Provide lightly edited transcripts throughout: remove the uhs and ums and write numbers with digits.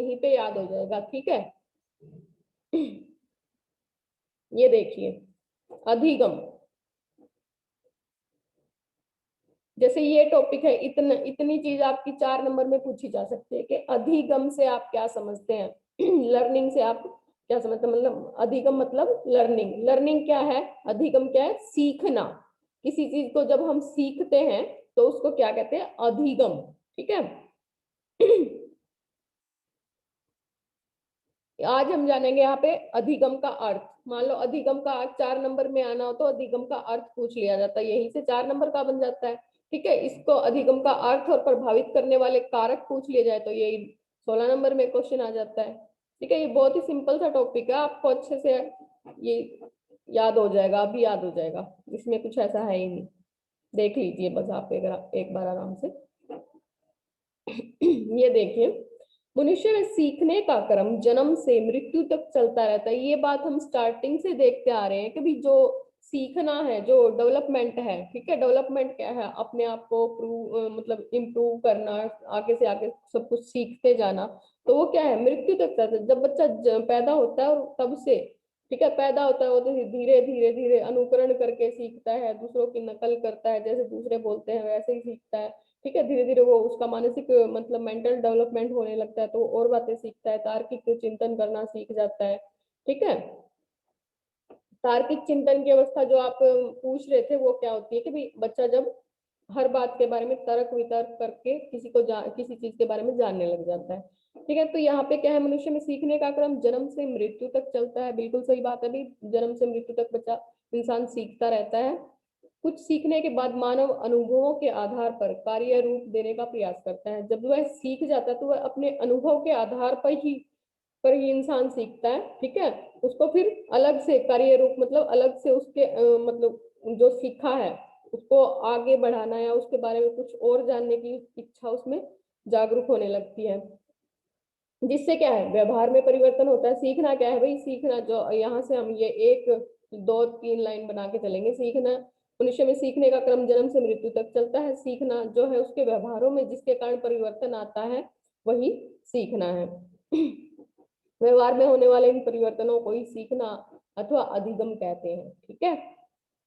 यहीं पे याद हो जाएगा, ठीक है। ये देखिए अधिगम, जैसे ये टॉपिक है, इतनी चीज आपकी 4 नंबर में पूछी जा सकती है कि अधिगम से आप क्या समझते हैं। लर्निंग से आप क्या समझते हैं, मतलब अधिगम मतलब लर्निंग। लर्निंग क्या है, अधिगम क्या है, सीखना। किसी चीज को जब हम सीखते हैं तो उसको क्या कहते हैं, अधिगम, ठीक है। आज हम जानेंगे यहाँ पे अधिगम का अर्थ। मान लो अधिगम का अर्थ 4 नंबर में आना हो तो अधिगम का अर्थ पूछ लिया जाता है, यहीं से 4 नंबर का बन जाता है, ठीक है। इसको अधिगम का अर्थ और प्रभावित करने वाले कारक पूछ लिए जाए तो यही 16 नंबर में क्वेश्चन आ जाता है, ठीक है। ये बहुत ही सिंपल सा टॉपिक है, आपको अच्छे से ये याद हो जाएगा, अभी याद हो जाएगा, इसमें कुछ ऐसा है ही नहीं। देख लीजिए बस आप एक बार आराम से। ये देखिए, मनुष्य में सीखने का क्रम जन्म से मृत्यु तक चलता रहता है। ये बात हम स्टार्टिंग से देखते आ रहे हैं कि भी जो सीखना है, जो डेवलपमेंट है, ठीक है। डेवलपमेंट क्या है, अपने आप को मतलब इम्प्रूव करना, आगे से आगे सब कुछ सीखते जाना। तो वो क्या है, मृत्यु तक चलता है। जब बच्चा पैदा होता है और तब से, ठीक है, पैदा होता है वो तो धीरे धीरे धीरे अनुकरण करके सीखता है, दूसरों की नकल करता है, जैसे दूसरे बोलते हैं वैसे ही सीखता है, ठीक है। धीरे धीरे वो उसका मानसिक मतलब मेंटल डेवलपमेंट होने लगता है तो और बातें सीखता है, तार्किक चिंतन करना सीख जाता है, ठीक है। तार्किक चिंतन की अवस्था जो आप पूछ रहे थे वो क्या होती है कि भाई बच्चा जब हर बात के बारे में तर्क वितर्क करके किसी चीज के बारे में जानने लग जाता है, ठीक है। तो यहाँ पे क्या है, मनुष्य में सीखने का क्रम जन्म से मृत्यु तक चलता है। बिल्कुल सही बात है भाई, जन्म से मृत्यु तक बच्चा इंसान सीखता रहता है। कुछ सीखने के बाद मानव अनुभवों के आधार पर कार्य रूप देने का प्रयास करता है। जब वह सीख जाता है तो वह अपने अनुभव के आधार पर ही इंसान सीखता है, ठीक है। उसको फिर अलग से कार्य रूप मतलब अलग से उसके मतलब जो सीखा है उसको आगे बढ़ाना या उसके बारे में कुछ और जानने की इच्छा उसमें जागरूक होने लगती है, जिससे क्या है, व्यवहार में परिवर्तन होता है। सीखना क्या है भाई, सीखना जो यहाँ से हम ये 1 2 3 लाइन बना के चलेंगे। सीखना, मनुष्य में सीखने का क्रम जन्म से मृत्यु तक चलता है। सीखना जो है उसके व्यवहारों में जिसके कारण परिवर्तन आता है वही सीखना है। व्यवहार में होने वाले इन परिवर्तनों को ही सीखना अथवा अधिगम कहते हैं, ठीक है।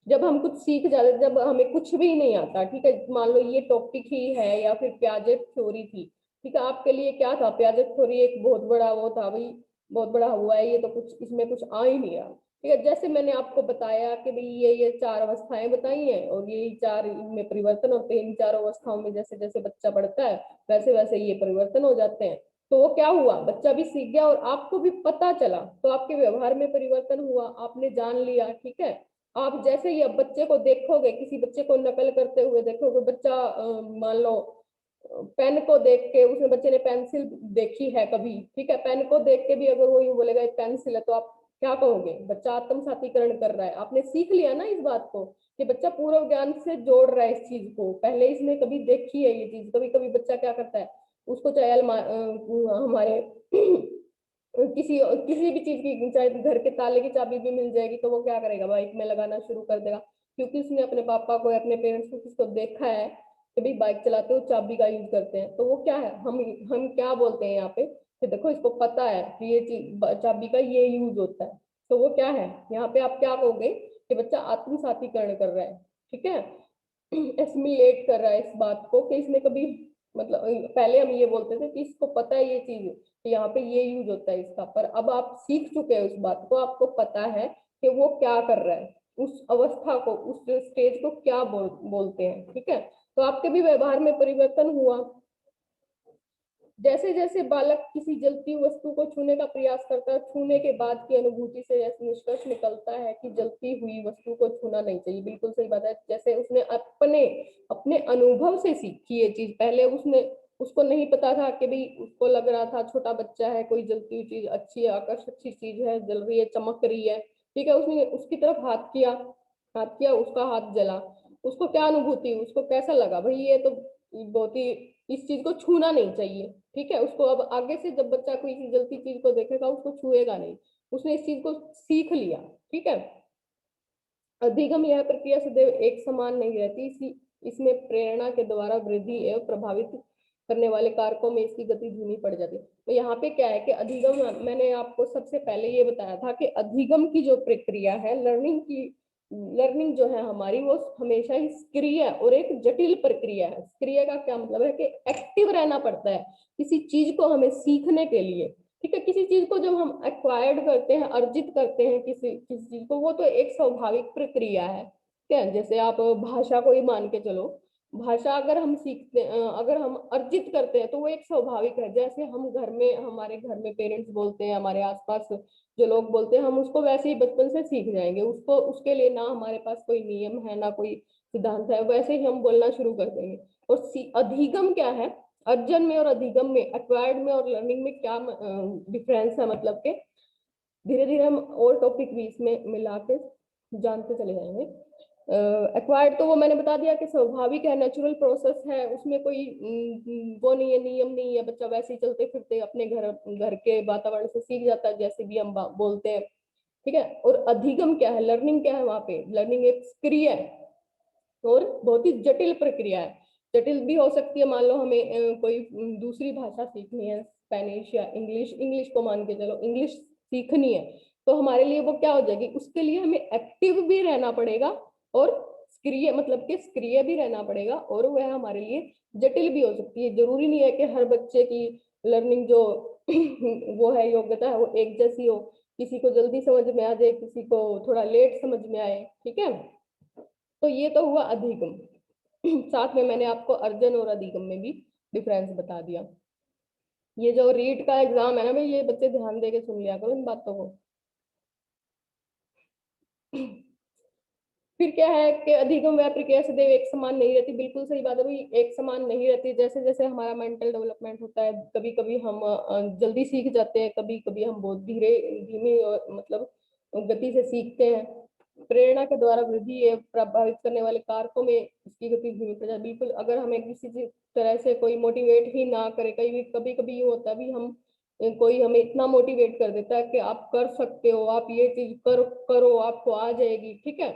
जब हम कुछ सीख जाते, जब हमें कुछ भी नहीं आता, ठीक है, मान लो ये टॉपिक ही है या फिर प्याजेट थ्योरी थी, ठीक है, आपके लिए क्या था, प्याजेट थ्योरी एक बहुत बड़ा वो था भाई, बहुत बड़ा हुआ है ये तो, कुछ इसमें कुछ आ ही नहीं रहा, ठीक है। जैसे मैंने आपको बताया कि भाई ये 4 अवस्थाएं बताई हैं और ये 4 इनमें परिवर्तन होते हैं। इन 4 अवस्थाओं में जैसे जैसे बच्चा बढ़ता है वैसे वैसे ये परिवर्तन हो जाते हैं। तो वो क्या हुआ, बच्चा भी सीख गया और आपको भी पता चला, तो आपके व्यवहार में परिवर्तन हुआ, आपने जान लिया, ठीक है। आप जैसे ही अब बच्चे को देखोगे, किसी बच्चे को नकल करते हुए देखोगे, बच्चा मान लो पेन को देख के, उसने बच्चे ने पेंसिल देखी है कभी, ठीक है, पेन को देख के भी अगर वो यूं बोलेगा पेंसिल है तो आप क्या कहोगे, बच्चा आत्म सातीकरण कर रहा है। आपने सीख लिया ना इस बात को कि बच्चा पूर्व ज्ञान से जोड़ रहा है इस चीज को, पहले इसने कभी देखी है ये चीज। कभी कभी बच्चा क्या करता है, उसको चाहे हमारे किसी किसी भी चीज की, चाहे घर के ताले की चाबी भी मिल जाएगी तो वो क्या करेगा, बाइक में लगाना शुरू कर देगा, क्योंकि उसने अपने पापा को, अपने पेरेंट्स को, किसको देखा है कि भाई बाइक चलाते हो चाबी का यूज करते हैं। तो वो क्या है, हम क्या बोलते हैं यहाँ पे कि देखो इसको पता है कि ये चीज चाबी का ये यूज होता है। तो वो क्या है, यहाँ पे आप क्या कहोगे कि बच्चा आत्म सातीकरण कर रहा है, ठीक है, एसिमिलेट कर रहा है इस बात को कि इसने कभी, मतलब पहले हम ये बोलते थे कि इसको पता है ये चीज कि यहाँ पे ये यूज होता है इसका, पर अब आप सीख चुके हो उस बात को, आपको पता है कि वो क्या कर रहा है, उस अवस्था को, उस स्टेज को क्या बोलते हैं, ठीक है। तो आपके भी व्यवहार में परिवर्तन हुआ। जैसे जैसे बालक किसी जलती वस्तु को छूने का प्रयास करता है, छूने के बाद की अनुभूति से ऐसा निष्कर्ष निकलता है कि जलती हुई वस्तु को छूना नहीं चाहिए। बिल्कुल सही बात है, जैसे उसने अपने अपने अनुभव से सीखी ये चीज। पहले उसको नहीं पता था कि भाई, उसको लग रहा था छोटा बच्चा है, कोई जलती हुई चीज अच्छी है, आकर्षक चीज है, जल रही है, चमक रही है, ठीक है, उसने उसकी तरफ हाथ किया, उसका हाथ जला, उसको क्या अनुभूति, उसको कैसा लगा, भाई ये तो बहुत ही, इस चीज को छूना नहीं चाहिए, ठीक है। उसको अब आगे से जब बच्चा कोई चीज जलती चीज को देखेगा उसको छुएगा नहीं, उसने इस चीज को सीख लिया, ठीक है। अधिगम यह प्रक्रिया सदैव एक समान नहीं रहती, इसी इसमें प्रेरणा के द्वारा वृद्धि एवं करने वाले कारकों में इसकी गति धीमी पड़ जाती है। तो यहाँ पे क्या है कि अधिगम, मैंने आपको सबसे पहले ये बताया था कि अधिगम की जो प्रक्रिया है, लर्निंग जो है हमारी, वो हमेशा ही सक्रिय और एक जटिल प्रक्रिया है। सक्रिय का क्या मतलब है कि एक्टिव रहना पड़ता है किसी चीज को हमें सीखने के लिए, ठीक है। किसी चीज को जब हम एक्वायर्ड करते हैं, अर्जित करते हैं किसी किसी चीज को, वो तो एक स्वाभाविक प्रक्रिया है, ठीक है। जैसे आप भाषा को ही मान के चलो, भाषा अगर हम सीखते, अगर हम अर्जित करते हैं तो वो एक स्वाभाविक है। जैसे हम घर में, हमारे घर में पेरेंट्स बोलते हैं, हमारे आसपास जो लोग बोलते हैं, हम उसको वैसे ही बचपन से सीख जाएंगे। उसको, उसके लिए ना हमारे पास कोई नियम है ना कोई सिद्धांत है, वैसे ही हम बोलना शुरू कर देंगे। और अधिगम क्या है, अर्जन में और अधिगम में, एक्वायर्ड में और लर्निंग में क्या डिफरेंस है, मतलब के धीरे धीरे हम और टॉपिक भी इसमें मिला के जानते चले जाएंगे। एक्वायर्ड तो वो मैंने बता दिया कि स्वाभाविक है, नेचुरल प्रोसेस है, उसमें कोई वो नहीं है, नियम नहीं है, बच्चा वैसे ही चलते फिरते अपने घर के वातावरण से सीख जाता है, जैसे भी हम बोलते हैं, ठीक है। और अधिगम क्या है, लर्निंग क्या है, वहां पे लर्निंग एक क्रिया है और बहुत ही जटिल प्रक्रिया है। जटिल भी हो सकती है, मान लो हमें कोई दूसरी भाषा सीखनी है, स्पेनिश या इंग्लिश, इंग्लिश को मान के चलो, इंग्लिश सीखनी है, तो हमारे लिए वो क्या हो जाएगी, उसके लिए हमें एक्टिव भी रहना पड़ेगा और सक्रिय, मतलब कि सक्रिय भी रहना पड़ेगा, और वह हमारे लिए जटिल भी हो सकती है। जरूरी नहीं है कि हर बच्चे की लर्निंग जो वो है, योग्यता है, वो एक जैसी हो। किसी को जल्दी समझ में आ जाए, किसी को थोड़ा लेट समझ में आए, ठीक है। तो ये तो हुआ अधिगम। साथ में मैंने आपको अर्जन और अधिगम में भी डिफरेंस बता दिया। ये जो रीट का एग्जाम है ना भाई, ये बच्चे ध्यान दे के सुन लिया करो इन बातों को। फिर क्या है कि अधिगम व प्रक्रिया सदैव एक समान नहीं रहती। बिल्कुल सही बात है भाई, एक समान नहीं रहती। जैसे जैसे हमारा मेंटल डेवलपमेंट होता है, कभी कभी हम जल्दी सीख जाते हैं, कभी कभी हम बहुत धीमी और मतलब गति से सीखते हैं। प्रेरणा के द्वारा वृद्धि है, प्रभावित करने वाले कारकों में इसकी गति धीमी पड़ जाती है। बिल्कुल, अगर हमें किसी तरह से कोई मोटिवेट ही ना करे, कभी कभी ये होता है भी, हम कोई हमें इतना मोटिवेट कर देता है कि आप कर सकते हो, आप ये चीज करो, आपको आ जाएगी, ठीक है।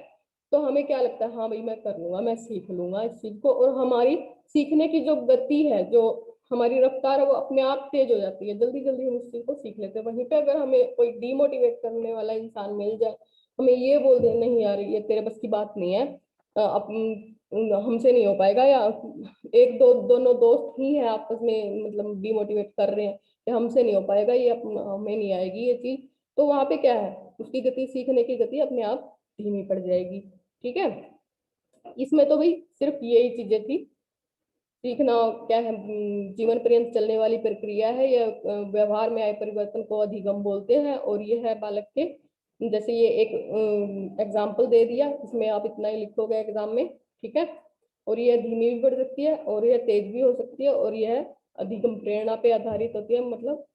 तो हमें क्या लगता है, हाँ भाई मैं कर लूंगा, मैं सीख लूंगा इस चीज को, और हमारी सीखने की जो गति है, जो हमारी रफ्तार है, वो अपने आप तेज हो जाती है, जल्दी जल्दी हम उस चीज को सीख लेते हैं। वहीं पे अगर हमें कोई डीमोटिवेट करने वाला इंसान मिल जाए, हमें ये बोल दे नहीं यार ये तेरे बस की बात नहीं है, हमसे नहीं हो पाएगा, या एक दो दोनों दोस्त ही है आपस में मतलब डिमोटिवेट कर रहे हैं कि हमसे नहीं हो पाएगा, ये हमें नहीं आएगी ये चीज, तो वहां पे क्या है, उसकी गति, सीखने की गति अपने आप धीमी पड़ जाएगी, ठीक है। इसमें तो भाई सिर्फ यही चीजें थी। सीखना क्या है, जीवन पर्यंत चलने वाली प्रक्रिया है, या व्यवहार में आए परिवर्तन को अधिगम बोलते हैं। और ये है बालक के, जैसे ये एक एग्जाम्पल दे दिया, इसमें आप इतना ही लिखोगे एग्जाम में, ठीक है। और यह धीमी भी बढ़ सकती है और यह तेज भी हो सकती है, और यह अधिगम प्रेरणा पे आधारित होती है, मतलब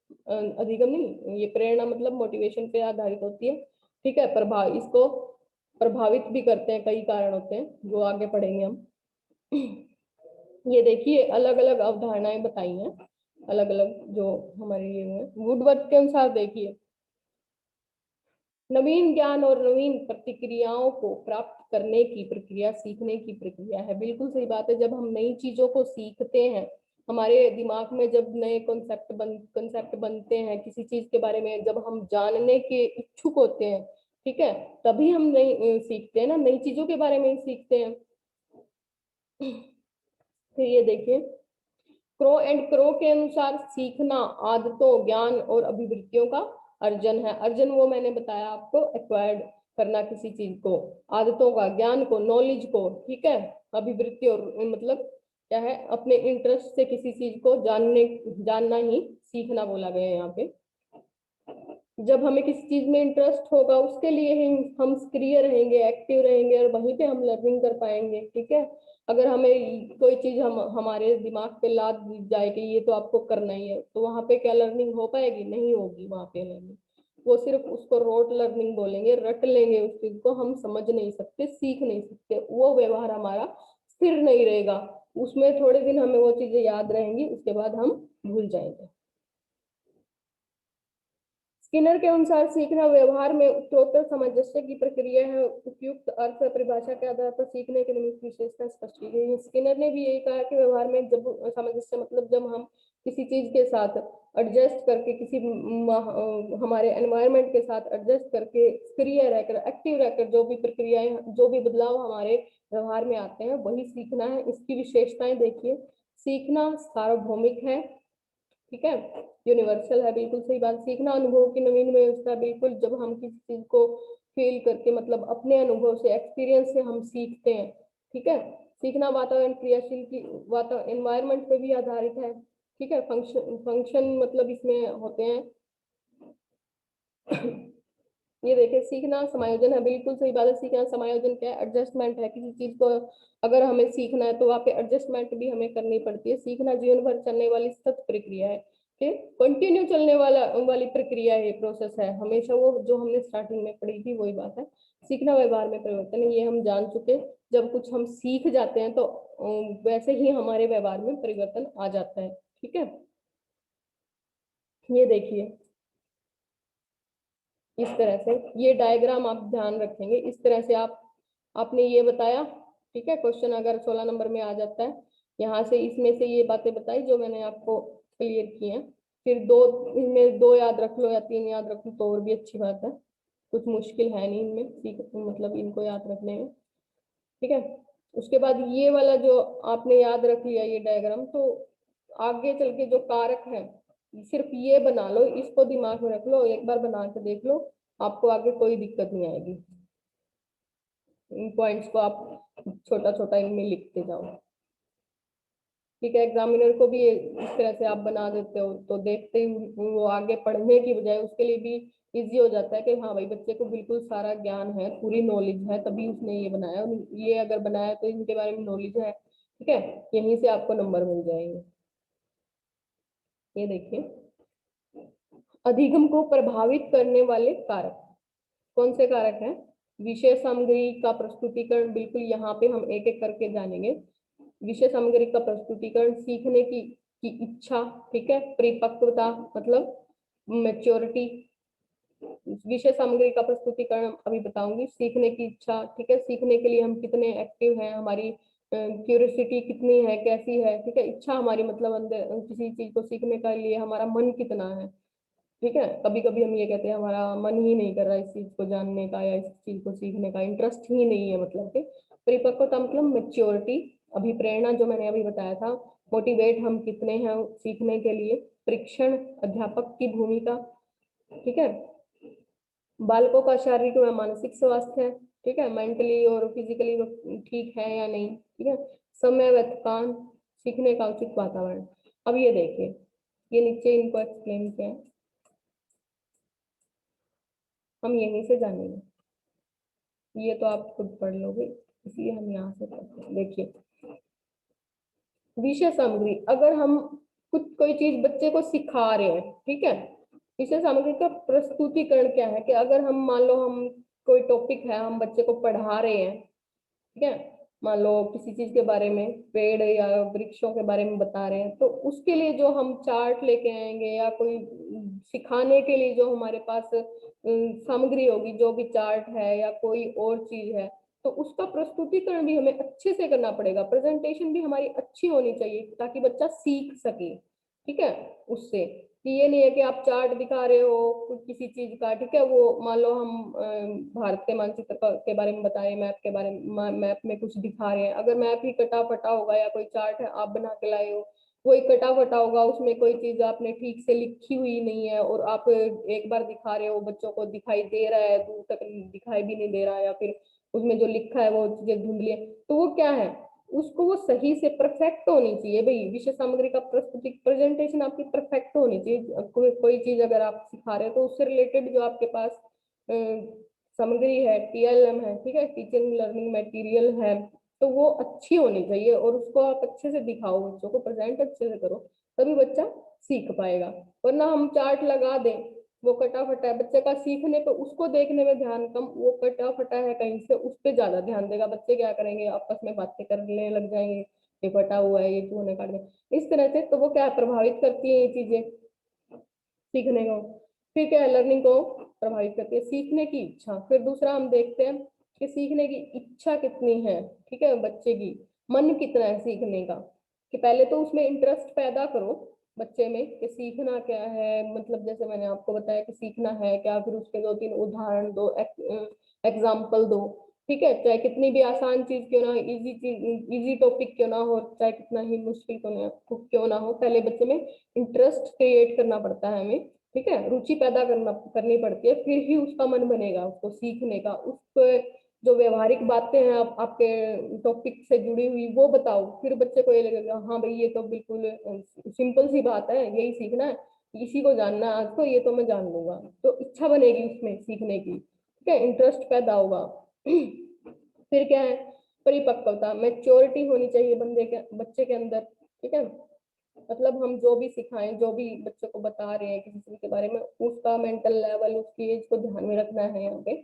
अधिगम नहीं, ये प्रेरणा मतलब मोटिवेशन पे आधारित होती है, ठीक है। इसको प्रभावित भी करते हैं, कई कारण होते हैं जो आगे पढ़ेंगे हम। ये देखिए अलग अलग अवधारणाएं बताई हैं, अलग अलग जो हमारे ये है, वुडवर्ड के अनुसार देखिए, नवीन ज्ञान और नवीन प्रतिक्रियाओं को प्राप्त करने की प्रक्रिया सीखने की प्रक्रिया है। बिल्कुल सही बात है, जब हम नई चीजों को सीखते हैं, हमारे दिमाग में जब नए कॉन्सेप्ट बनते हैं किसी चीज के बारे में, जब हम जानने के इच्छुक होते हैं, ठीक है, तभी हम नई सीखते हैं ना, नई चीजों के बारे में ही सीखते हैं। फिर ये देखिए, क्रो एंड क्रो के अनुसार सीखना आदतों, ज्ञान और अभिवृत्तियों का अर्जन है। अर्जन वो मैंने बताया आपको, एक्वायर्ड करना किसी चीज को, आदतों का, ज्ञान को, नॉलेज को, ठीक है। अभिवृत्ति और मतलब क्या है, अपने इंटरेस्ट से किसी चीज को जानना ही सीखना बोला गया है यहाँ पे। जब हमें किसी चीज में इंटरेस्ट होगा, उसके लिए हम सक्रिय रहेंगे, एक्टिव रहेंगे, और वहीं पे हम लर्निंग कर पाएंगे, ठीक है। अगर हमें कोई चीज हमारे दिमाग पे लाद दी जाए कि ये तो आपको करना ही है, तो वहां पे क्या लर्निंग हो पाएगी, नहीं होगी वहां पे लर्निंग। वो सिर्फ उसको रोट लर्निंग बोलेंगे, रट लेंगे उस चीज को, हम समझ नहीं सकते, सीख नहीं सकते, वो व्यवहार हमारा स्थिर नहीं रहेगा। उसमें थोड़े दिन हमें वो चीजें याद रहेंगी, उसके बाद हम भूल जाएंगे। स्किनर के अनुसार सीखना व्यवहार में उत्तरोत्तर सामंजस्य की प्रक्रिया है। उपयुक्त अर्थ परिभाषा के आधार पर सीखने के निमित्त विशेषता स्पष्ट की गई है। स्किनर ने भी यही कहा कि व्यवहार में जब सामंजस्य मतलब जब हम किसी चीज के साथ एडजस्ट करके किसी हमारे एनवायरनमेंट के साथ एडजस्ट करके सक्रिय रहकर एक्टिव रहकर जो भी प्रक्रियाएं जो भी बदलाव हमारे व्यवहार में आते हैं वही सीखना है। इसकी विशेषताएं देखिए, सीखना सार्वभौमिक है, ठीक है, यूनिवर्सल है, बिल्कुल सही बात। सीखना अनुभव की नवीन व्यवस्था, बिल्कुल जब हम किसी चीज को फील करके मतलब अपने अनुभव से एक्सपीरियंस से हम सीखते हैं, ठीक है। सीखना वातावरण क्रियाशील की वातावरण एनवायरनमेंट पे भी आधारित है, ठीक है। फंक्शन मतलब इसमें होते हैं ये देखिए, सीखना समायोजन है, बिल्कुल सही बात है। सीखना समायोजन क्या है? एडजस्टमेंट है। किसी चीज को अगर हमें सीखना है तो वहाँ पे एडजस्टमेंट भी हमें करनी पड़ती है। सीखना जीवन भर चलने वाली सतत प्रक्रिया है, कंटिन्यू चलने वाली प्रक्रिया है, प्रोसेस है हमेशा। वो जो हमने स्टार्टिंग में पढ़ी थी वही बात है। सीखना व्यवहार में परिवर्तन, ये हम जान चुके। जब कुछ हम सीख जाते हैं तो वैसे ही हमारे व्यवहार में परिवर्तन आ जाता है, ठीक है। ये देखिए, इस तरह से ये डायग्राम आप ध्यान रखेंगे। इस तरह से आपने ये बताया, ठीक है। क्वेश्चन अगर 16 नंबर में आ जाता है, यहाँ से इसमें से ये बातें बताई जो मैंने आपको क्लियर की हैं। फिर दो इनमें दो याद रख लो या तीन याद रख लो तो और भी अच्छी बात है। कुछ मुश्किल है नहीं इनमें, सीख मतलब इनको याद रखने में, ठीक है। उसके बाद ये वाला जो आपने याद रख लिया ये डायग्राम, तो आगे चल के जो कारक है सिर्फ ये बना लो, इसको दिमाग में रख लो, एक बार बना के देख लो, आपको आगे कोई दिक्कत नहीं आएगी। इन पॉइंट्स को आप छोटा छोटा इनमें लिखते जाओ, ठीक है। एग्जामिनर को भी इस तरह से आप बना देते हो तो देखते ही वो आगे पढ़ने की बजाय उसके लिए भी इजी हो जाता है कि हाँ भाई बच्चे को बिल्कुल सारा ज्ञान है, पूरी नॉलेज है, तभी उसने ये बनाया। ये अगर बनाया तो इनके बारे में नॉलेज है, ठीक है। यहीं से आपको नंबर मिल जाएंगे। ये देखिए, अधिगम को प्रभावित करने वाले कारक कौन से कारक हैं? विषय सामग्री का प्रस्तुतिकरण, बिल्कुल यहाँ पे हम एक एक करके जानेंगे। विषय सामग्री का प्रस्तुतिकरण, सीखने की इच्छा, ठीक है। परिपक्वता मतलब मैच्योरिटी। विषय सामग्री का प्रस्तुतिकरण अभी बताऊंगी। सीखने की इच्छा, ठीक है, सीखने के लिए हम कितने एक्टिव हैं, हमारी क्यूरियोसिटी कितनी है, कैसी है, ठीक है। इच्छा हमारी मतलब अंदर किसी चीज को सीखने के लिए हमारा मन कितना है, ठीक है। कभी कभी हम ये कहते हैं हमारा मन ही नहीं कर रहा इस चीज को जानने का या इस चीज को सीखने का, इंटरेस्ट ही नहीं है मतलब के। परिपक्वता मतलब मेच्योरिटी। अभिप्रेरणा जो मैंने अभी बताया था, मोटिवेट हम कितने हैं सीखने के लिए। परीक्षण, अध्यापक की भूमिका, ठीक है। बालकों का शारीरिक व मानसिक स्वास्थ्य है, ठीक है, मेंटली और फिजिकली ठीक है या नहीं, ठीक है। समय व थकान, सीखने का उचित वातावरण। अब ये देखिए, ये नीचे इनको एक्सप्लेन किया है, हम यहीं से जानेंगे। ये तो आप खुद पढ़ लोगे, इसलिए हम यहाँ से पढ़ते हैं। देखिए, विषय सामग्री, अगर हम कुछ कोई चीज बच्चे को सिखा रहे हैं, ठीक है। विषय सामग्री का प्रस्तुतिकरण क्या है कि अगर हम मान लो हम कोई टॉपिक है हम बच्चे को पढ़ा रहे हैं, ठीक है। मान लो किसी चीज के बारे में, पेड़ या वृक्षों के बारे में बता रहे हैं, तो उसके लिए जो हम चार्ट लेके आएंगे या कोई सिखाने के लिए जो हमारे पास सामग्री होगी, जो भी चार्ट है या कोई और चीज है, तो उसका प्रस्तुतिकरण भी हमें अच्छे से करना पड़ेगा। प्रेजेंटेशन भी हमारी अच्छी होनी चाहिए ताकि बच्चा सीख सके, ठीक है। उससे कि ये नहीं है कि आप चार्ट दिखा रहे हो किसी चीज का, ठीक है। वो मान लो हम भारत के मानचित्र के बारे में बता रहे हैं, मैप के बारे में, मैप में कुछ दिखा रहे हैं, अगर मैप ही कटा फटा होगा या कोई चार्ट है आप बना के लाए हो वही कटा फटा होगा, उसमें कोई चीज आपने ठीक से लिखी हुई नहीं है और आप एक बार दिखा रहे हो, बच्चों को दिखाई दे रहा है, दूर तक दिखाई भी नहीं दे रहा है, या फिर उसमें जो लिखा है वो चीजें धुंधली है, तो वो क्या है, उसको वो सही से परफेक्ट होनी चाहिए भाई। विषय सामग्री का प्रस्तुति प्रेजेंटेशन आपकी परफेक्ट होनी चाहिए। कोई चीज अगर आप सिखा रहे हो तो उससे रिलेटेड जो आपके पास सामग्री है, टीएलएम है, ठीक है, टीचिंग लर्निंग मटेरियल है, तो वो अच्छी होनी चाहिए और उसको आप अच्छे से दिखाओ, बच्चों को प्रेजेंट अच्छे से करो, तभी बच्चा सीख पाएगा। वरना हम चार्ट लगा दें, वो कटा फटा है, बच्चे का सीखने पे उसको देखने में ध्यान कम, वो कटा फटा है कहीं से उस पर ज्यादा ध्यान देगा। बच्चे क्या करेंगे, आपस में बातें करने लग जाएंगे, ये फटा हुआ है, ये चूने काट गए, इस तरह से। तो वो क्या प्रभावित करती है ये चीजें सीखने को। फिर क्या है, लर्निंग को प्रभावित करती है सीखने की इच्छा। फिर दूसरा हम देखते हैं कि सीखने की इच्छा कितनी है, ठीक है, बच्चे की मन कितना है सीखने का, कि पहले तो उसमें इंटरेस्ट पैदा करो बच्चे में कि सीखना क्या है, मतलब जैसे मैंने आपको बताया कि सीखना है क्या, फिर उसके 2-3 उदाहरण दो, एग्जाम्पल दो, ठीक है, चाहे कितनी भी आसान चीज क्यों ना हो, इजी चीज, इजी टॉपिक क्यों ना हो, चाहे कितना ही मुश्किल क्यों ना हो, पहले बच्चे में इंटरेस्ट क्रिएट करना पड़ता है हमें, ठीक है, रुचि पैदा करनी पड़ती है, फिर ही उसका मन बनेगा उसको सीखने का। उस जो व्यवहारिक बातें हैं आपके टॉपिक से जुड़ी हुई वो बताओ, फिर बच्चे को ये लगेगा हाँ भाई ये तो बिल्कुल सिंपल सी बात है, यही सीखना है, इसी को जानना है आज, तो ये तो मैं जान लूंगा, तो इच्छा बनेगी उसमें सीखने की, ठीक है, इंटरेस्ट पैदा होगा। फिर क्या है, परिपक्वता, मैच्योरिटी होनी चाहिए बच्चे के अंदर, ठीक है, मतलब हम जो भी सिखाएं, जो भी बच्चे को बता रहे हैं किसी चीज के बारे में, उसका मेंटल लेवल, उसकी एज को ध्यान में रखना है यहाँ पे।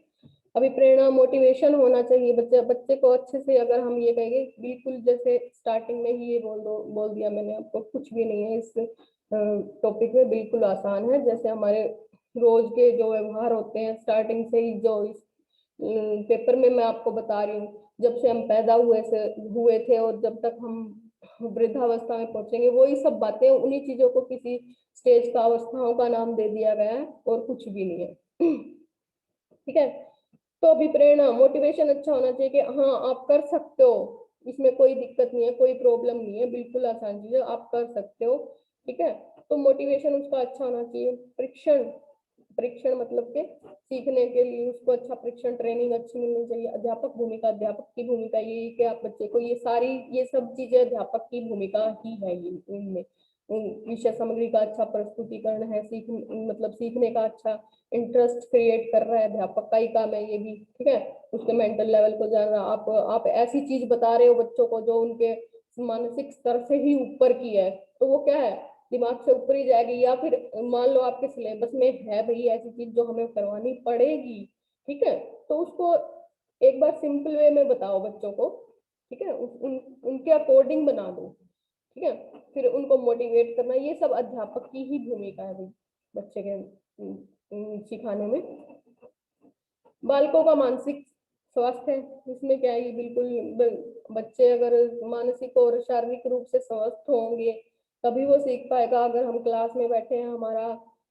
अभी प्रेरणा, मोटिवेशन होना चाहिए बच्चे बच्चे को अच्छे से, अगर हम ये कहेंगे बिल्कुल जैसे स्टार्टिंग में ही ये बोल दिया मैंने आपको, कुछ भी नहीं है इस टॉपिक में, बिल्कुल आसान है, जैसे हमारे रोज के जो व्यवहार होते हैं स्टार्टिंग से ही, जो इस पेपर में मैं आपको बता रही हूँ, जब से हम पैदा हुए थे और जब तक हम वृद्धावस्था में पहुंचेंगे, वही सब बातें, उन्हीं चीजों को किसी स्टेज का, अवस्थाओं का नाम दे दिया गया है, और कुछ भी नहीं है। ठीक है, तो अभी प्रेरणा, मोटिवेशन अच्छा होना चाहिए कि हाँ आप कर सकते हो, इसमें कोई दिक्कत नहीं है, कोई प्रॉब्लम नहीं है, बिल्कुल आसान चीज है, आप कर सकते हो, ठीक है, तो मोटिवेशन उसका अच्छा होना चाहिए। परीक्षण, परीक्षण मतलब के सीखने के लिए उसको अच्छा परीक्षण, ट्रेनिंग अच्छी मिलनी चाहिए। अध्यापक भूमिका, अध्यापक की भूमिका ये कि आप बच्चे को ये सब चीजें अध्यापक की भूमिका ही है, ये इनमें विषय सामग्री का अच्छा प्रस्तुतिकरण है, मतलब सीखने का अच्छा इंटरेस्ट क्रिएट कर रहा है, अध्यापक का ही काम है ये भी, ठीक है, उसके मेंटल लेवल को जान रहा, आप ऐसी चीज बता रहे हो बच्चों को जो उनके मानसिक स्तर से ही ऊपर की है, तो वो क्या है, दिमाग से ऊपर ही जाएगी, या फिर मान लो आपके सिलेबस में है भाई ऐसी चीज जो हमें करवानी पड़ेगी, ठीक है, तो उसको एक बार सिंपल वे में बताओ बच्चों को, ठीक है, उनके अकॉर्डिंग बना दो, ठीक है, फिर उनको मोटिवेट करना, ये सब अध्यापक की ही भूमिका है भाई बच्चे के सिखाने में। बालकों का मानसिक स्वास्थ्य है, इसमें क्या है, ये बिल्कुल बच्चे अगर मानसिक और शारीरिक रूप से स्वस्थ होंगे तभी वो सीख पाएगा। अगर हम क्लास में बैठे हैं,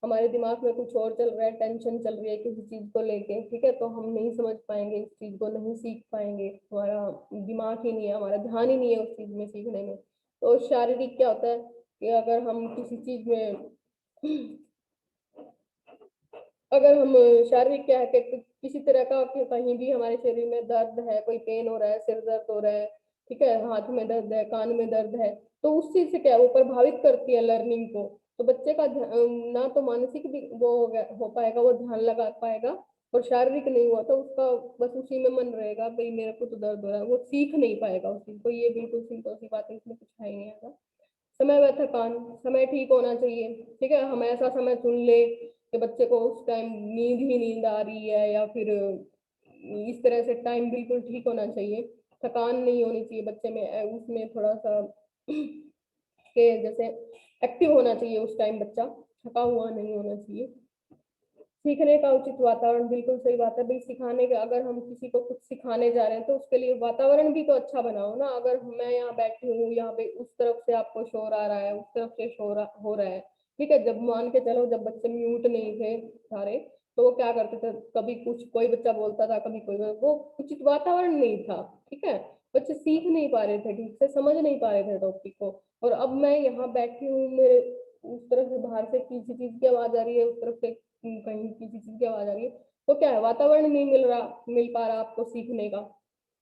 हमारे दिमाग में कुछ और चल रहा है, टेंशन चल रही है किसी चीज को लेके, ठीक है, तो हम नहीं समझ पाएंगे इस चीज को, नहीं सीख पाएंगे, हमारा दिमाग ही नहीं है, हमारा ध्यान ही नहीं है उस चीज में सीखने में। तो शारीरिक क्या होता है कि अगर हम किसी चीज में अगर हम शारीरिक क्या है कि किसी तरह का कहीं भी हमारे शरीर में दर्द है, कोई पेन हो रहा है, सिर दर्द हो रहा है, ठीक है, हाथ में दर्द है, कान में दर्द है, तो उस चीज से क्या है, वो प्रभावित करती है लर्निंग को, तो बच्चे का ना तो मानसिक भी वो हो पाएगा, वो ध्यान लगा पाएगा, और शारीरिक नहीं हुआ तो उसका बस उसी में मन रहेगा, भाई मेरे को तो दर्द हो रहा है, वो सीख नहीं पाएगा उस चीज को। ये बिल्कुल सिंपल सी बात है, इसमें कुछ है ही नहीं ऐसा। समय व थकान, समय ठीक होना चाहिए, ठीक है, हम ऐसा समय चुन ले कि बच्चे को उस टाइम नींद ही नींद आ रही है, या फिर इस तरह से टाइम बिल्कुल ठीक होना चाहिए, थकान नहीं होनी चाहिए बच्चे में, उसमें थोड़ा सा के जैसे एक्टिव होना चाहिए उस टाइम, बच्चा थका हुआ नहीं होना चाहिए। सीखने का उचित वातावरण, बिल्कुल सही बात है भाई, सिखाने का अगर हम किसी को कुछ सिखाने जा रहे हैं तो उसके लिए वातावरण भी तो अच्छा बनाओ ना। अगर मैं यहाँ बैठी हूँ, यहाँ पे उस तरफ से आपको शोर आ रहा है, उस तरफ से शोर हो रहा है, ठीक है, जब मान के चलो जब बच्चे म्यूट नहीं थे सारे, तो वो क्या करते थे, कभी कुछ कोई बच्चा बोलता था, कभी कोई, वो उचित वातावरण नहीं था, ठीक है, बच्चे सीख नहीं पा रहे थे, ठीक से समझ नहीं पा रहे थे टॉपिक को। और अब मैं यहाँ बैठी हूँ, मेरे उस तरफ से बाहर से किसी चीज की आवाज आ रही है, उस तरफ से कहीं किसी चीज की आवाज आ रही है, तो क्या है, वातावरण नहीं मिल पा रहा आपको सीखने का,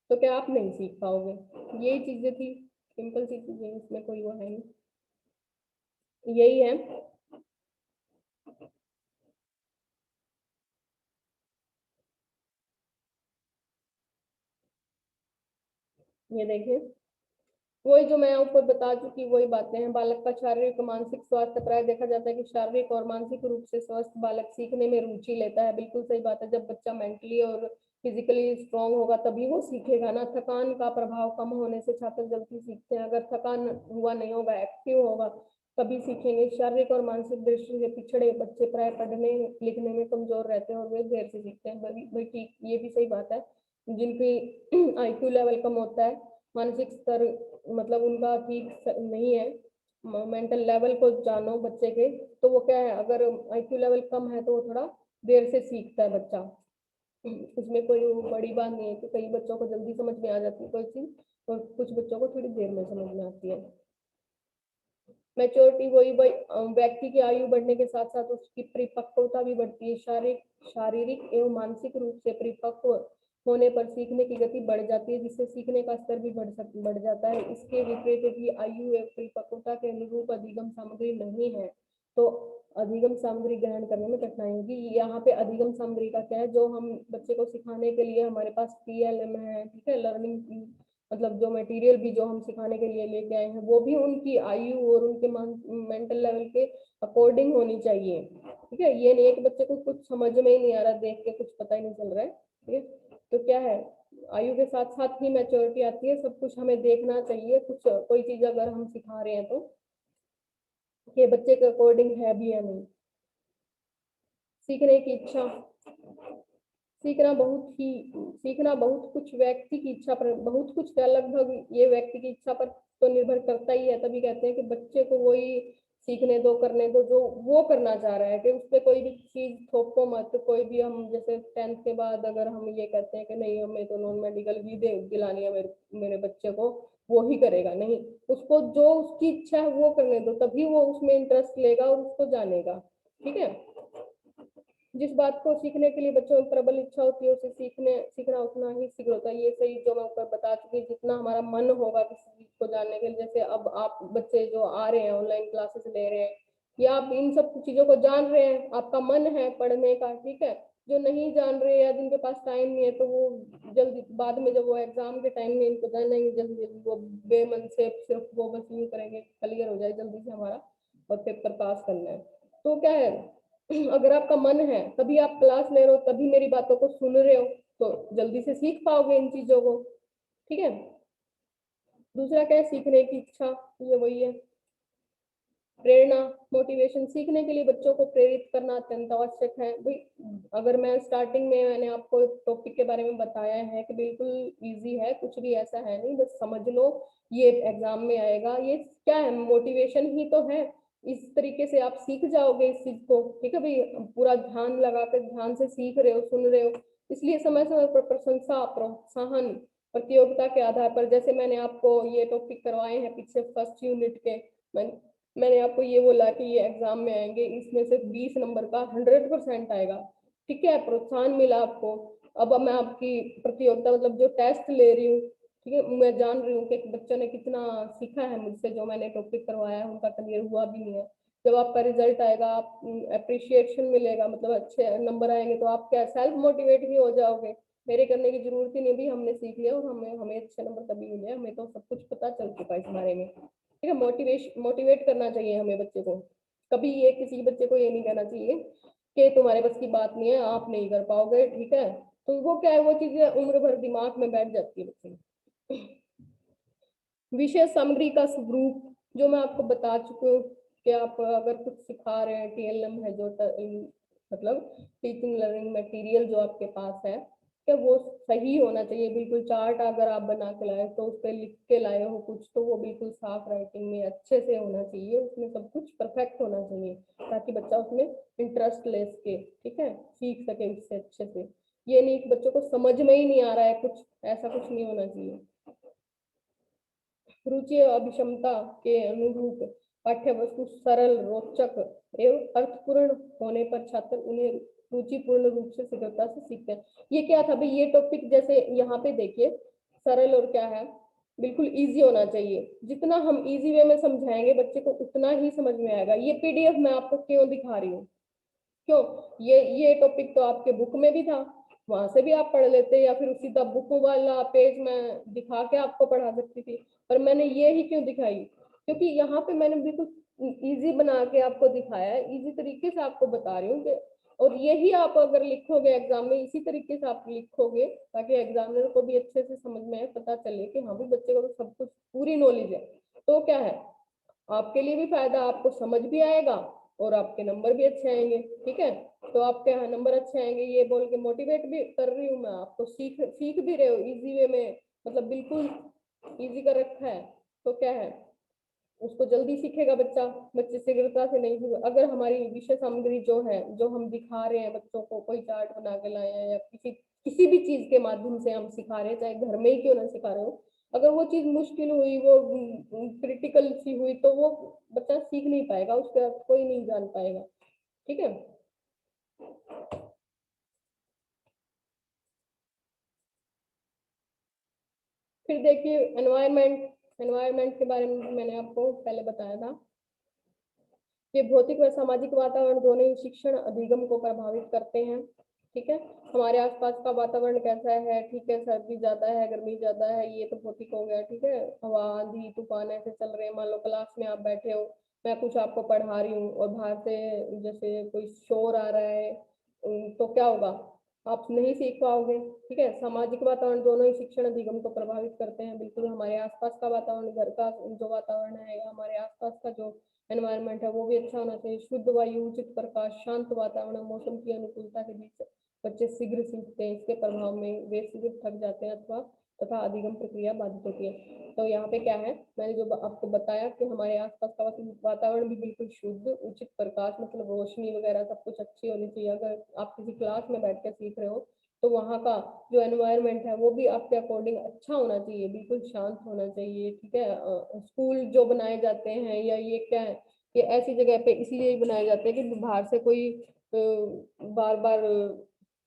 तो क्या आप नहीं सीख पाओगे। यही चीजें थी, सिंपल सी चीजें, इसमें कोई वो है नहीं, यही है। ये देखिए, वही जो मैं ऊपर बता चुकी वही बातें हैं। बालक का शारीरिक और मानसिक स्वास्थ्य, प्राय देखा जाता है कि शारीरिक और मानसिक रूप से स्वस्थ बालक सीखने में रुचि लेता है, बिल्कुल सही बात है, जब बच्चा मेंटली और फिजिकली स्ट्रांग होगा तभी वो सीखेगा ना। थकान का प्रभाव कम होने से छात्र जल्दी सीखते हैं, अगर थकान हुआ नहीं होगा, एक्टिव होगा, कभी सीखेंगे। शारीरिक और मानसिक दृष्टि से पिछड़े बच्चे प्राय पढ़ने लिखने में कमजोर रहते हैं और वे देर से सीखते हैं। भाई ठीक, ये भी सही बात है। जिनकी आईक्यू लेवल कम होता है, मानसिक स्तर मतलब उनका ठीक नहीं है, मेंटल लेवल को जानो बच्चे के, तो वो क्या है, अगर आईक्यू लेवल कम है तो वो थोड़ा देर से सीखता है बच्चा। उसमें कोई बड़ी बात नहीं है कि कई बच्चों को जल्दी समझ में आ जाती है कोई चीज, और कुछ बच्चों को थोड़ी देर में समझ में आती है। मैच्योरिटी वही वही व्यक्ति की आयु बढ़ने के साथ साथ उसकी परिपक्वता भी बढ़ती है। शारीरिक शारीरिक एवं मानसिक रूप से परिपक्व होने पर सीखने की गति बढ़ जाती है, जिससे सीखने का स्तर भी बढ़ जाता है। इसके विपरीत यदि आयु एवं परिपक्वता के अनुरूप अधिगम सामग्री नहीं है तो अधिगम सामग्री ग्रहण करने में कठिनाई होगी। यहाँ पे अधिगम सामग्री का क्या है, जो हम बच्चे को सिखाने के लिए हमारे पास PLM है, ठीक है, लर्निंग मतलब जो मटेरियल भी जो हम सिखाने के लिए लेके आए हैं वो भी उनकी आयु और उनके मेंटल लेवल के अकॉर्डिंग होनी चाहिए। ठीक है, ये नहीं एक बच्चे को कुछ समझ में ही नहीं आ रहा, देख के कुछ पता ही नहीं चल रहा है। ठीक है, तो क्या है, आयु के साथ साथ ही मैच्योरिटी आती है। सब कुछ हमें देखना चाहिए, कुछ कोई चीज अगर हम सिखा रहे हैं तो ये बच्चे के अकॉर्डिंग है भी या नहीं। सीखने की इच्छा, सीखना बहुत कुछ व्यक्ति की इच्छा पर, बहुत कुछ क्या, लगभग ये व्यक्ति की इच्छा पर तो निर्भर करता ही है। तभी कहते हैं कि बच्चे को वही सीखने दो, करने दो जो वो करना चाह रहा है, कि उस पर कोई भी चीज थोपो मत। कोई भी हम जैसे 10th के बाद अगर हम ये कहते हैं कि नहीं हमें तो नॉन मेडिकल भी दिलानी है मेरे बच्चे को, वो ही करेगा नहीं। उसको जो उसकी इच्छा है वो करने दो, तभी वो उसमें इंटरेस्ट लेगा और उसको जानेगा। ठीक है, जिस बात को सीखने के लिए बच्चों में प्रबल इच्छा होती है उसे सीखना उतना ही शीघ्र होता है। ये सही जो मैं ऊपर बता चुकी, जितना हमारा मन होगा किसी चीज को जानने के लिए, जैसे अब आप बच्चे जो आ रहे हैं ऑनलाइन क्लासेस ले रहे हैं या आप इन सब चीजों को जान रहे हैं, आपका मन है पढ़ने का, ठीक है। जो नहीं जान रहे या जिनके पास टाइम नहीं है तो वो जल्दी बाद में जब वो एग्जाम के टाइम में इनको जानेंगे जल्दी जल्दी, वो बेमन से सिर्फ वो बस यूं करेंगे क्लियर हो जाए जल्दी से हमारा और पेपर पास करना है। तो क्या है, अगर आपका मन है तभी आप क्लास ले रहे हो, तभी मेरी बातों को सुन रहे हो, तो जल्दी से सीख पाओगे इन चीजों को। ठीक है, दूसरा क्या है, सीखने की इच्छा, ये वही है। प्रेरणा, मोटिवेशन, सीखने के लिए बच्चों को प्रेरित करना अत्यंत आवश्यक है। भाई अगर मैं स्टार्टिंग में मैंने आपको टॉपिक के बारे में बताया है कि बिल्कुल इजी है, कुछ भी ऐसा है नहीं, बस समझ लो ये एग्जाम में आएगा, ये क्या है, मोटिवेशन ही तो है। इस तरीके से आप सीख जाओगे इस चीज को। ठीक है भाई, पूरा ध्यान लगाकर ध्यान से सीख रहे हो, सुन रहे हो, इसलिए समय समय पर प्रशंसा, प्रोत्साहन, प्रतियोगिता के आधार पर, जैसे मैंने आपको ये टॉपिक करवाए हैं पीछे फर्स्ट यूनिट के, मैंने आपको ये बोला कि ये एग्जाम में आएंगे, इसमें से 20 नंबर का 100% आएगा। ठीक है, प्रोत्साहन मिला आपको। अब मैं आपकी प्रतियोगिता मतलब जो टेस्ट ले रही हूँ, ठीक है, मैं जान रही हूँ कि बच्चों ने कितना सीखा है मुझसे, जो मैंने टॉपिक करवाया है उनका क्लियर हुआ भी नहीं है। जब आपका रिजल्ट आएगा, आप अप्रिशिएशन मिलेगा, मतलब अच्छे नंबर आएंगे, तो आप क्या सेल्फ मोटिवेट भी हो जाओगे, मेरे करने की जरूरत ही नहीं, भी हमने सीख लिया और हमें हमें अच्छे नंबर तभी मिले, हमें तो सब कुछ पता चल चुका है इस बारे में। ठीक है, मोटिवेट करना चाहिए हमें बच्चे को। कभी ये किसी बच्चे को ये नहीं कहना चाहिए कि तुम्हारे बस की बात नहीं है, आप नहीं कर पाओगे। ठीक है, तो वो क्या है, वो चीजें उम्र भर दिमाग में बैठ जाती है बच्चे की। विषय सामग्री का स्वरूप, जो मैं आपको बता चुकी हूँ कि आप अगर कुछ सिखा रहे हैं, TLM है जो मतलब टीचिंग लर्निंग मटेरियल जो आपके पास है, क्या वो सही होना चाहिए। बिल्कुल चार्ट अगर आप बना के लाए तो उस पर लिख के लाए हो कुछ, तो वो बिल्कुल साफ राइटिंग में अच्छे से होना चाहिए, उसमें सब कुछ परफेक्ट होना चाहिए, ताकि बच्चा उसमें इंटरेस्ट ले सके, ठीक है, सीख सके उससे अच्छे से। ये नहीं कि बच्चों को समझ में ही नहीं आ रहा है कुछ, ऐसा कुछ नहीं होना चाहिए। रुचि और अभिक्षमता के अनुरूप पाठ्य वस्तु सरल, रोचक एवं अर्थपूर्ण होने पर छात्र उन्हें रुचिपूर्ण रूप से शीघ्रता से सीखते हैं। ये क्या था भाई, ये टॉपिक जैसे यहाँ पे देखिए, सरल और क्या है, बिल्कुल इजी होना चाहिए। जितना हम इजी वे में समझाएंगे बच्चे को उतना ही समझ में आएगा। ये PDF मैं आपको क्यों दिखा रही हूँ, क्यों, ये टॉपिक तो आपके बुक में भी था, वहां से भी आप पढ़ लेते, या फिर सीधा बुक वाला पेज में दिखा के आपको पढ़ा सकती थी, पर मैंने ये ही क्यों दिखाई, क्योंकि यहाँ पे मैंने बिल्कुल इजी बना के आपको दिखाया है, इजी तरीके से आपको बता रही हूँ। और यही आप अगर लिखोगे एग्जाम में, इसी तरीके से आप लिखोगे ताकि एग्जामिनर को भी अच्छे से समझ में आए, पता चले कि हाँ भी बच्चे को तो सब कुछ पूरी नॉलेज है। तो क्या है, आपके लिए भी फायदा, आपको समझ भी आएगा और आपके नंबर भी अच्छे आएंगे। ठीक है, तो आपके यहाँ नंबर अच्छे आएंगे ये बोल के मोटिवेट भी कर रही हूँ मैं आपको, सीख भी रहे हो इजी वे में, मतलब बिल्कुल इजी कर रखा है। तो क्या है, उसको जल्दी सीखेगा बच्चा, बच्चे शीघ्रता से नहीं सीखेगा। अगर हमारी विषय सामग्री जो है, जो हम दिखा रहे हैं बच्चों को, कोई चार्ट बना के लाए हैं या किसी भी चीज के माध्यम से हम सिखा रहे हैं, चाहे घर में ही क्यों ना सिखा रहे हो, अगर वो चीज मुश्किल हुई, वो क्रिटिकल सी हुई, तो वो बच्चा सीख नहीं पाएगा, उसके बाद कोई नहीं जान पाएगा। ठीक है, फिर देखिए एनवायरमेंट। एनवायरमेंट के बारे में मैंने आपको पहले बताया था कि भौतिक व सामाजिक वातावरण दोनों ही शिक्षण अधिगम को प्रभावित करते हैं। ठीक है, हमारे आसपास का वातावरण कैसा है, ठीक है, सर्दी ज्यादा है, गर्मी ज्यादा है, ये तो भौतिक हो गया। ठीक है, हवा आंधी तूफान ऐसे चल रहे हैं, मान लो क्लास में आप बैठे हो, मैं कुछ आपको पढ़ा रही हूँ और बाहर से जैसे कोई शोर आ रहा है, तो क्या होगा, आप नहीं सीख पाओगे। ठीक है, सामाजिक वातावरण दोनों ही शिक्षण अधिगम को प्रभावित करते हैं। बिल्कुल हमारे आसपास का वातावरण, घर का जो वातावरण है या हमारे आसपास का जो एनवायरनमेंट है वो भी अच्छा होना चाहिए। शुद्ध वायु, उचित प्रकाश, शांत वातावरण, मौसम की अनुकूलता के बीच बच्चे शीघ्र सीखते हैं। इसके प्रभाव में वे शीघ्र थक जाते हैं अथवा तथा अधिगम प्रक्रिया बाधित होती है। तो यहाँ पे क्या है, मैंने जो आपको बताया कि हमारे आसपास का वातावरण भी बिल्कुल शुद्ध, उचित प्रकाश, मतलब रोशनी वगैरह सब कुछ अच्छी होनी चाहिए। अगर आप किसी क्लास में बैठ कर सीख रहे हो तो वहाँ का जो एनवायरनमेंट है वो भी आपके अकॉर्डिंग अच्छा होना चाहिए, बिल्कुल शांत होना चाहिए। ठीक है, स्कूल जो बनाए जाते हैं या ये क्या है, ये ऐसी जगह पे इसलिए बनाए जाते हैं कि बाहर से कोई बार बार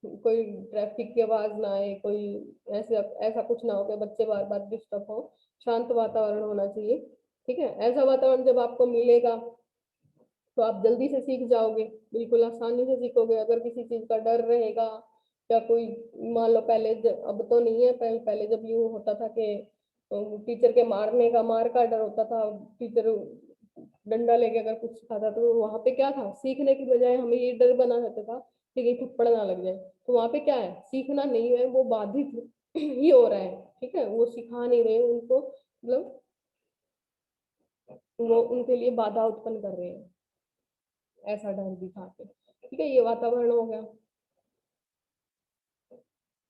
कोई ट्रैफिक की आवाज ना आए, कोई ऐसा ऐसा कुछ ना हो कि बच्चे बार बार डिस्टर्ब हो। शांत वातावरण होना चाहिए। ठीक है, ऐसा वातावरण जब आपको मिलेगा तो आप जल्दी से सीख जाओगे, बिल्कुल आसानी से सीखोगे। अगर किसी चीज का डर रहेगा या कोई, मान लो पहले अब तो नहीं है, पहले जब यूँ होता था कि टीचर के मारने का, मार का डर होता था, टीचर डंडा लेके अगर कुछ सिखाता तो वहां पे क्या था, सीखने की बजाय हमें ये डर बना रहता था कि कहीं थप्पड़ ना लग जाए। तो वहां पे क्या है, सीखना नहीं है, वो बाधित ही हो रहा है। ठीक है, वो सिखा नहीं रहे उनको, मतलब वो उनके लिए बाधा उत्पन्न कर रहे हैं, ऐसा डर दिखा के। ठीक है, ये वातावरण हो गया।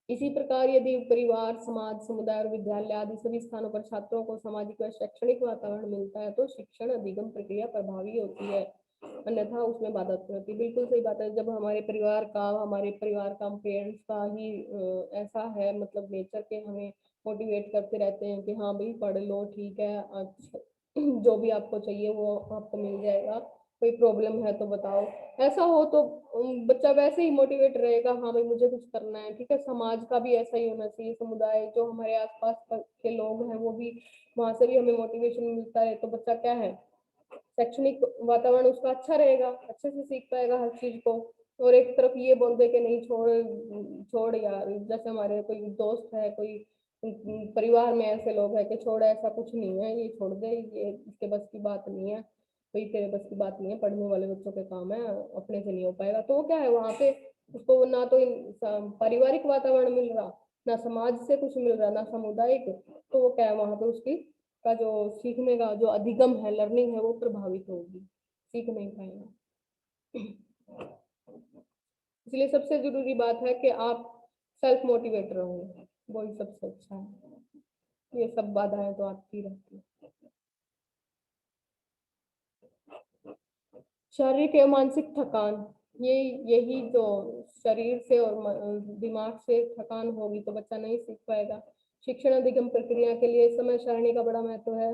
इसी प्रकार यदि परिवार, समाज, समुदाय और विद्यालय आदि सभी स्थानों पर छात्रों को सामाजिक व शैक्षणिक वातावरण मिलता है तो शिक्षण अधिगम प्रक्रिया प्रभावी होती है, अन्यथा उसमें बाधा उत्पन्न होती है। बिल्कुल सही बात है, जब हमारे परिवार का, पेरेंट्स का ही ऐसा है, मतलब नेचर के हमें मोटिवेट करते रहते हैं कि हाँ भाई पढ़ लो, ठीक है, अच्छा जो भी आपको चाहिए वो आपको मिल जाएगा, कोई प्रॉब्लम है तो बताओ, ऐसा हो तो बच्चा वैसे ही मोटिवेट रहेगा, हाँ भाई मुझे कुछ करना है। ठीक है, समाज का भी ऐसा ही होना चाहिए, समुदाय जो हमारे आसपास के लोग हैं वो भी, वहां से भी हमें मोटिवेशन मिलता है, तो बच्चा क्या है, शैक्षणिक वातावरण उसका अच्छा रहेगा, अच्छे से सीख पाएगा हर चीज को। और एक तरफ ये बोल दे कि नहीं छोड़ छोड़ यार, जैसे हमारे कोई दोस्त है, कोई परिवार में ऐसे लोग हैं कि छोड़, ऐसा कुछ नहीं है, ये छोड़ दे, ये इसके बस की बात नहीं है, कोई तेरे बस की बात नहीं है, पढ़ने वाले बच्चों के काम है, अपने से नहीं हो पाएगा। तो क्या है, वहां पे उसको ना तो पारिवारिक वातावरण मिल रहा, ना समाज से कुछ मिल रहा, ना सामुदायिक, तो वो क्या है, वहां पे उसकी का जो सीखने का जो अधिगम है, लर्निंग है, वो प्रभावित होगी, सीख नहीं पाएगा। इसलिए सबसे जरूरी बात है कि आप सेल्फ मोटिवेट रहो, वही सबसे अच्छा है। ये सब बाधाएं तो आती रहती है। शारीरिक एवं मानसिक थकान, ये यही जो शरीर से और दिमाग से थकान होगी तो बच्चा नहीं सीख पाएगा। शिक्षण अधिगम प्रक्रिया के लिए समय सारणी का बड़ा महत्व है।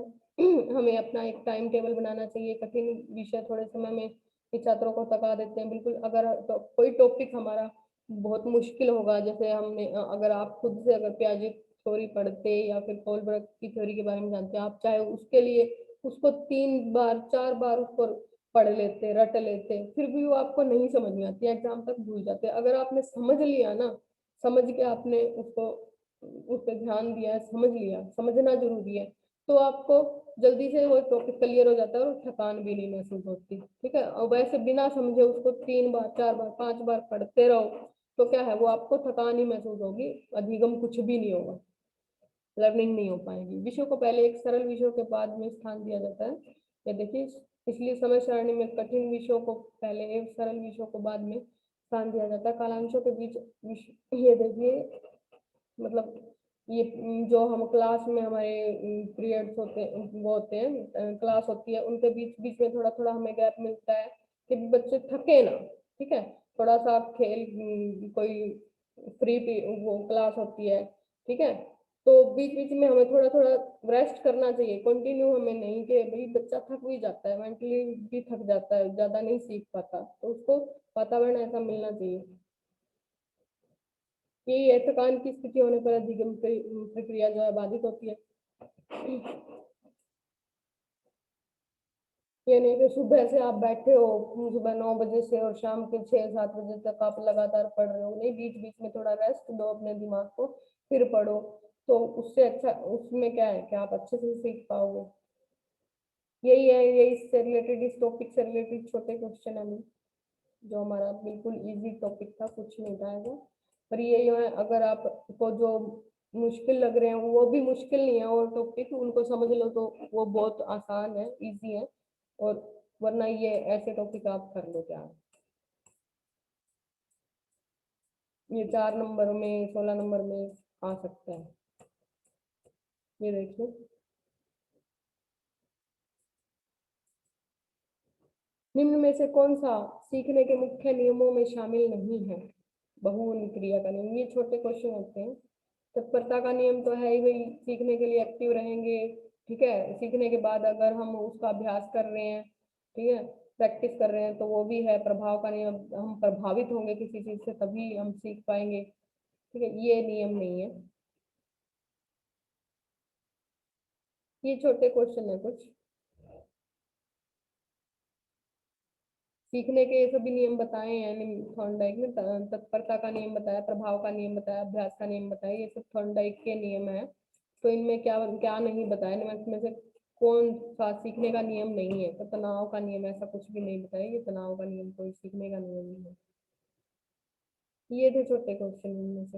हमें अपना एक टाइम टेबल बनाना चाहिए। कठिन विषय थोड़े समय में ही छात्रों को थका देते हैं। बिल्कुल, अगर तो कोई टॉपिक हमारा बहुत मुश्किल होगा, जैसे हमने अगर आप खुद से अगर प्याजे थ्योरी पढ़ते या फिर कोलबर्ग की थ्योरी के बारे में जानते हैं, आप चाहे उसके लिए उसको 3 बार 4 बार उसको पढ़ लेते, रट लेते, फिर भी वो आपको नहीं समझ में आती, एग्जाम तक भूल जाते। अगर आपने समझ लिया ना, समझ के आपने उसको उस पर ध्यान दिया, समझ लिया, समझना जरूरी है, तो आपको जल्दी से वो टॉपिक क्लियर हो जाता है और थकान भी नहीं महसूस होती। ठीक है, और वैसे बिना समझे उसको 3 बार 4 बार 5 बार पढ़ते रहो तो क्या है, वो आपको थकान ही महसूस होगी, अधिगम कुछ भी नहीं होगा, लर्निंग नहीं हो पाएगी। विषयों को पहले एक सरल विषयों के बाद में स्थान दिया जाता है। ये देखिए, इसलिए समय सारणी में कठिन विषयों को पहले, सरल विषयों को बाद में स्थान दिया जाता है। कालांशों के बीच ये देखिए, मतलब ये जो हम क्लास में हमारे पीरियड्स होते हैं, वो होते हैं, क्लास होती है, उनके बीच बीच में थोड़ा थोड़ा हमें गैप मिलता है कि बच्चे थके ना। ठीक है, थोड़ा सा खेल, कोई फ्री वो क्लास होती है, ठीक है, तो बीच बीच में हमें थोड़ा थोड़ा रेस्ट करना चाहिए, कंटिन्यू हमें नहीं, कि भाई बच्चा थक भी जाता है, मेंटली भी थक जाता है, ज्यादा नहीं सीख पाता, तो उसको वातावरण ऐसा मिलना चाहिए। यही है, थकान की स्थिति होने पर अधिगम प्रक्रिया जो है बाधित होती है। ये नहीं कि सुबह से आप बैठे हो, सुबह 9 बजे से और शाम के 6-7 बजे तक आप लगातार पढ़ रहे हो, नहीं, बीच बीच में थोड़ा रेस्ट दो अपने दिमाग को, फिर पढ़ो, तो उससे अच्छा, उसमें क्या है कि आप अच्छे से सीख पाओगे। यही है, यही इससे रिलेटेड, इस टॉपिक से रिलेटेड छोटे क्वेश्चन है, जो हमारा बिल्कुल इजी टॉपिक था, कुछ नहीं था ऐसा। पर यही है, अगर आपको जो मुश्किल लग रहे हैं वो भी मुश्किल नहीं है, और टॉपिक उनको समझ लो तो वो बहुत आसान है, इजी है, और वरना ये ऐसे टॉपिक आप कर लो क्या, ये 4 नंबर में, 16 नंबर में आ सकता है। ये देखिए, निम्न में से कौन सा सीखने के मुख्य नियमों में शामिल नहीं है? बहुवचन क्रिया का नियम, ये छोटे क्वेश्चन होते हैं। तत्परता का नियम तो है ही भाई, सीखने के लिए एक्टिव रहेंगे, ठीक है, सीखने के बाद अगर हम उसका अभ्यास कर रहे हैं, ठीक है, प्रैक्टिस कर रहे हैं, तो वो भी है। प्रभाव का नियम, हम प्रभावित होंगे किसी चीज से तभी हम सीख पाएंगे, ठीक है, ये नियम नहीं है। ये छोटे क्वेश्चन है कुछ। सीखने के ये सभी नियम बताए हैं थॉर्नडाइक ने, तत्परता का नियम बताया, प्रभाव का नियम बताया, अभ्यास का नियम बताया, ये सब थॉर्नडाइक के नियम है। तो इनमें क्या क्या नहीं बताया, इनमें से कौन सा सीखने का नियम नहीं है? तो तनाव का नियम, ऐसा कुछ भी नहीं बताया, ये तनाव का नियम कोई सीखने का नियम नहीं है। ये थे छोटे क्वेश्चन इनमें से।